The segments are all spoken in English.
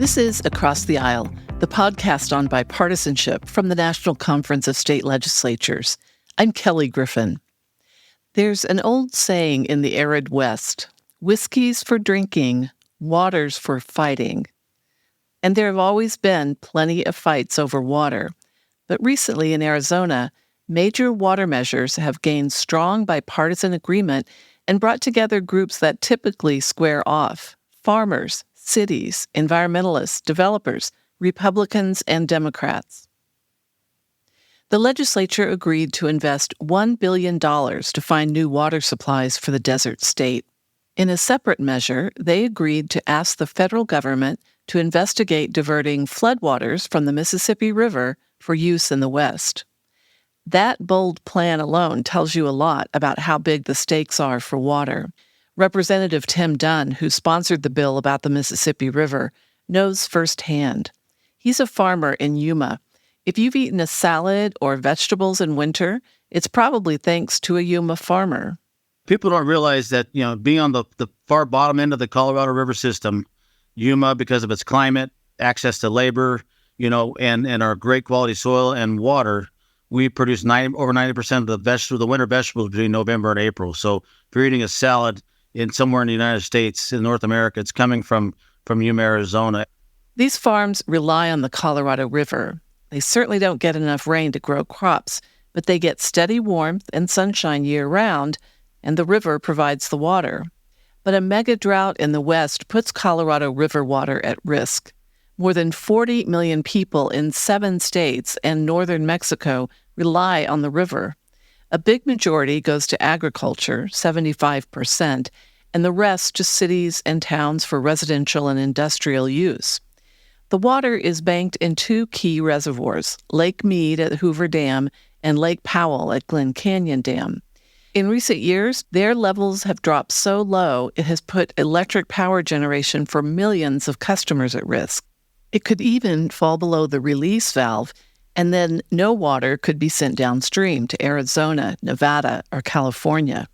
This is Across the Aisle, the podcast on bipartisanship from the National Conference of State Legislatures. I'm Kelly Griffin. There's an old saying in the arid West, whiskey's for drinking, water's for fighting. And there have always been plenty of fights over water. But recently in Arizona, major water measures have gained strong bipartisan agreement and brought together groups that typically square off: farmers, cities, environmentalists, developers, Republicans, and Democrats. The legislature agreed to invest $1 billion to find new water supplies for the desert state. In a separate measure, they agreed to ask the federal government to investigate diverting floodwaters from the Mississippi River for use in the West. That bold plan alone tells you a lot about how big the stakes are for water. Representative Tim Dunn, who sponsored the bill about the Mississippi River, knows firsthand. He's a farmer in Yuma. If you've eaten a salad or vegetables in winter, it's probably thanks to a Yuma farmer. People don't realize that, being on the far bottom end of the Colorado River system, Yuma, because of its climate, access to labor, and our great quality soil and water, we produce over 90% of the winter vegetables between November and April. So if you're eating a salad somewhere in the United States, in North America, it's coming from Yuma, Arizona. These farms rely on the Colorado River. They certainly don't get enough rain to grow crops, but they get steady warmth and sunshine year-round, and the river provides the water. But a mega-drought in the West puts Colorado River water at risk. More than 40 million people in 7 states and northern Mexico rely on the river. A big majority goes to agriculture, 75%, and the rest to cities and towns for residential and industrial use. The water is banked in 2 key reservoirs, Lake Mead at Hoover Dam and Lake Powell at Glen Canyon Dam. In recent years, their levels have dropped so low it has put electric power generation for millions of customers at risk. It could even fall below the release valve, and then no water could be sent downstream to Arizona, Nevada, or California.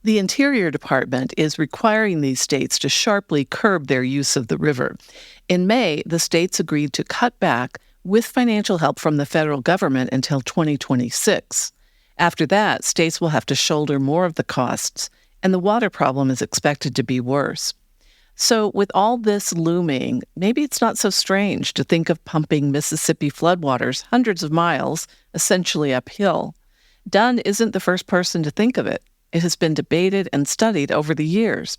The Interior Department is requiring these states to sharply curb their use of the river. In May, the states agreed to cut back with financial help from the federal government until 2026. After that, states will have to shoulder more of the costs, and the water problem is expected to be worse. So with all this looming, maybe it's not so strange to think of pumping Mississippi floodwaters hundreds of miles, essentially uphill. Dunn isn't the first person to think of it. It has been debated and studied over the years.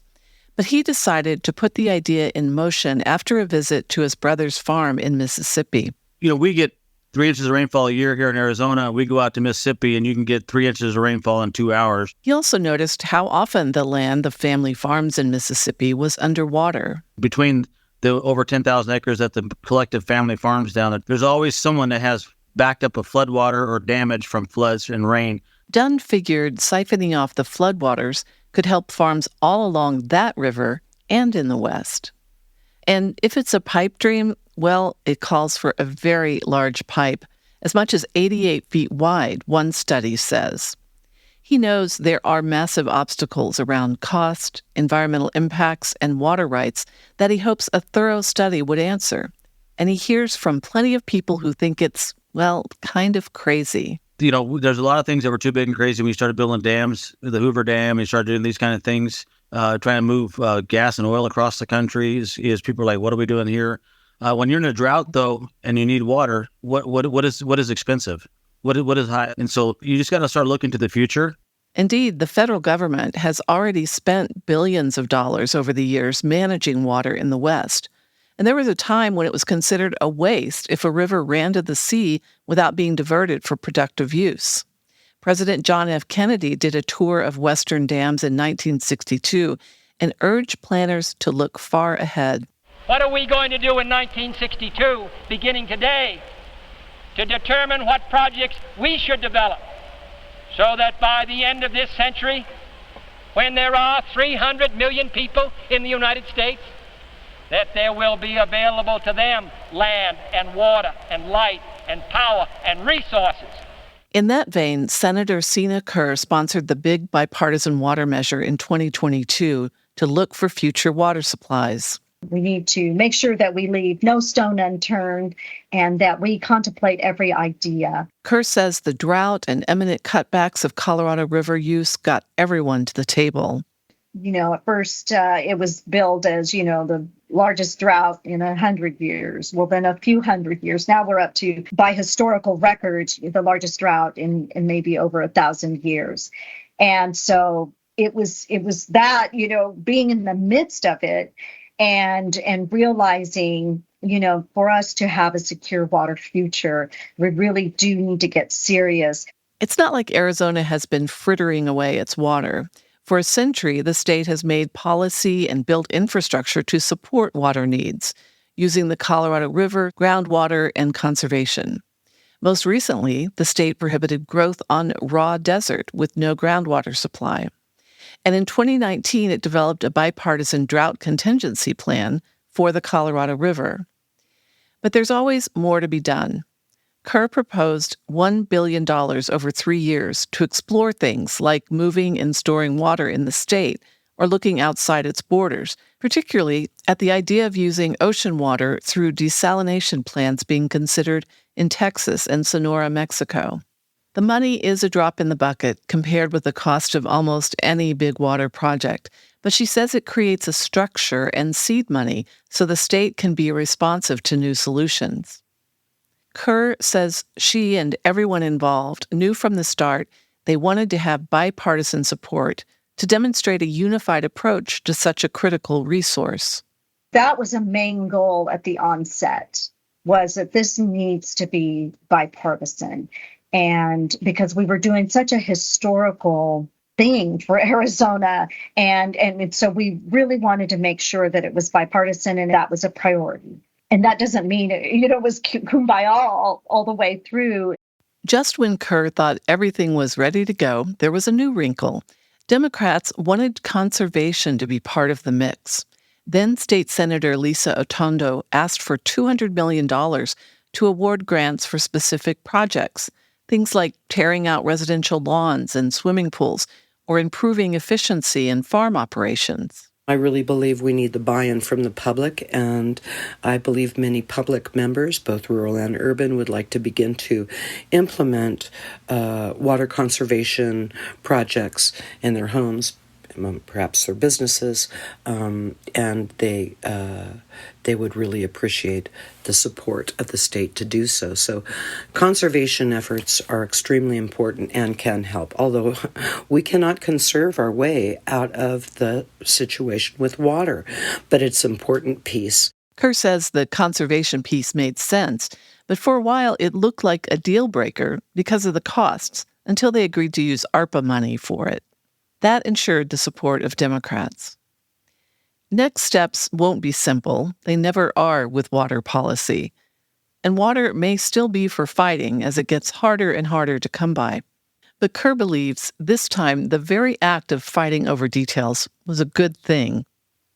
But he decided to put the idea in motion after a visit to his brother's farm in Mississippi. We get 3 inches of rainfall a year here in Arizona. We go out to Mississippi and you can get 3 inches of rainfall in 2 hours. He also noticed how often the land of family farms in Mississippi was underwater. Between the over 10,000 acres that the collective family farms down there, there's always someone that has backed up a floodwater or damage from floods and rain. Dunn figured siphoning off the floodwaters could help farms all along that river and in the West. And if it's a pipe dream, well, it calls for a very large pipe, as much as 88 feet wide, one study says. He knows there are massive obstacles around cost, environmental impacts, and water rights that he hopes a thorough study would answer. And he hears from plenty of people who think it's, kind of crazy. There's a lot of things that were too big and crazy when you started building dams, the Hoover Dam, and you started doing these kind of things, trying to move gas and oil across the country. Is people are like, what are we doing here? When you're in a drought, though, and you need water, what is expensive? What is high? And so you just got to start looking to the future. Indeed, the federal government has already spent billions of dollars over the years managing water in the West. And there was a time when it was considered a waste if a river ran to the sea without being diverted for productive use. President John F. Kennedy did a tour of Western dams in 1962 and urged planners to look far ahead. What are we going to do in 1962, beginning today, to determine what projects we should develop so that by the end of this century, when there are 300 million people in the United States, that there will be available to them land and water and light and power and resources. In that vein, Senator Sina Kerr sponsored the big bipartisan water measure in 2022 to look for future water supplies. We need to make sure that we leave no stone unturned and that we contemplate every idea. Kerr says the drought and imminent cutbacks of Colorado River use got everyone to the table. At first it was billed as, the largest drought in 100 years. Well, then a few hundred years. Now we're up to, by historical record, the largest drought in maybe over 1,000 years. And so it was that, being in the midst of it and realizing, for us to have a secure water future, we really do need to get serious. It's not like Arizona has been frittering away its water. For a century, the state has made policy and built infrastructure to support water needs, using the Colorado River, groundwater, and conservation. Most recently, the state prohibited growth on raw desert with no groundwater supply. And in 2019, it developed a bipartisan drought contingency plan for the Colorado River. But there's always more to be done. Kerr proposed $1 billion over 3 years to explore things like moving and storing water in the state or looking outside its borders, particularly at the idea of using ocean water through desalination plants being considered in Texas and Sonora, Mexico. The money is a drop in the bucket compared with the cost of almost any big water project, but she says it creates a structure and seed money so the state can be responsive to new solutions. Kerr says she and everyone involved knew from the start they wanted to have bipartisan support to demonstrate a unified approach to such a critical resource. That was a main goal at the onset, was that this needs to be bipartisan. And because we were doing such a historical thing for Arizona, and so we really wanted to make sure that it was bipartisan, and that was a priority. And that doesn't mean, it was kumbaya all the way through. Just when Kerr thought everything was ready to go, there was a new wrinkle. Democrats wanted conservation to be part of the mix. Then State Senator Lisa Otondo asked for $200 million to award grants for specific projects, things like tearing out residential lawns and swimming pools or improving efficiency in farm operations. I really believe we need the buy-in from the public, and I believe many public members, both rural and urban, would like to begin to implement water conservation projects in their homes, perhaps their businesses, and they would really appreciate the support of the state to do so. So conservation efforts are extremely important and can help, although we cannot conserve our way out of the situation with water, but it's an important piece. Kerr says the conservation piece made sense, but for a while it looked like a deal breaker because of the costs until they agreed to use ARPA money for it. That ensured the support of Democrats. Next steps won't be simple. They never are with water policy. And water may still be for fighting as it gets harder and harder to come by. But Kerr believes this time the very act of fighting over details was a good thing.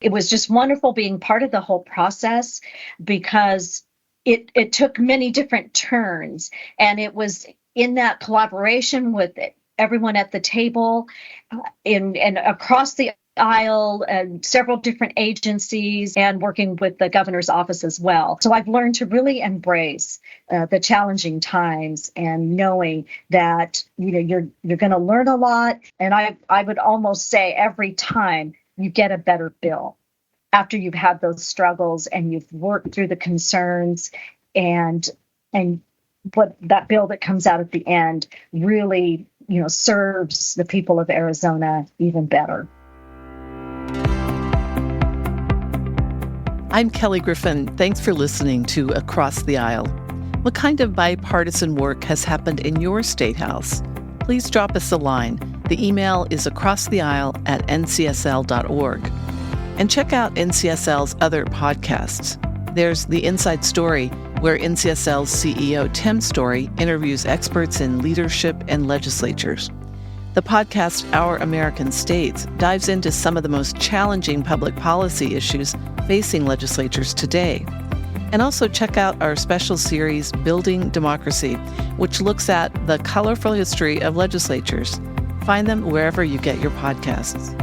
It was just wonderful being part of the whole process because it took many different turns. And it was in that collaboration with everyone at the table and across the aisle and several different agencies and working with the governor's office as well. So I've learned to really embrace the challenging times and knowing that you're going to learn a lot. And I would almost say every time you get a better bill after you've had those struggles and you've worked through the concerns and what that bill that comes out at the end really serves the people of Arizona even better. I'm Kelly Griffin. Thanks for listening to Across the Aisle. What kind of bipartisan work has happened in your state house? Please drop us a line. The email is acrosstheaisle@ncsl.org. And check out NCSL's other podcasts. There's The Inside Story, where NCSL's CEO Tim Story interviews experts in leadership and legislatures. The podcast Our American States dives into some of the most challenging public policy issues facing legislatures today. And also check out our special series, Building Democracy, which looks at the colorful history of legislatures. Find them wherever you get your podcasts.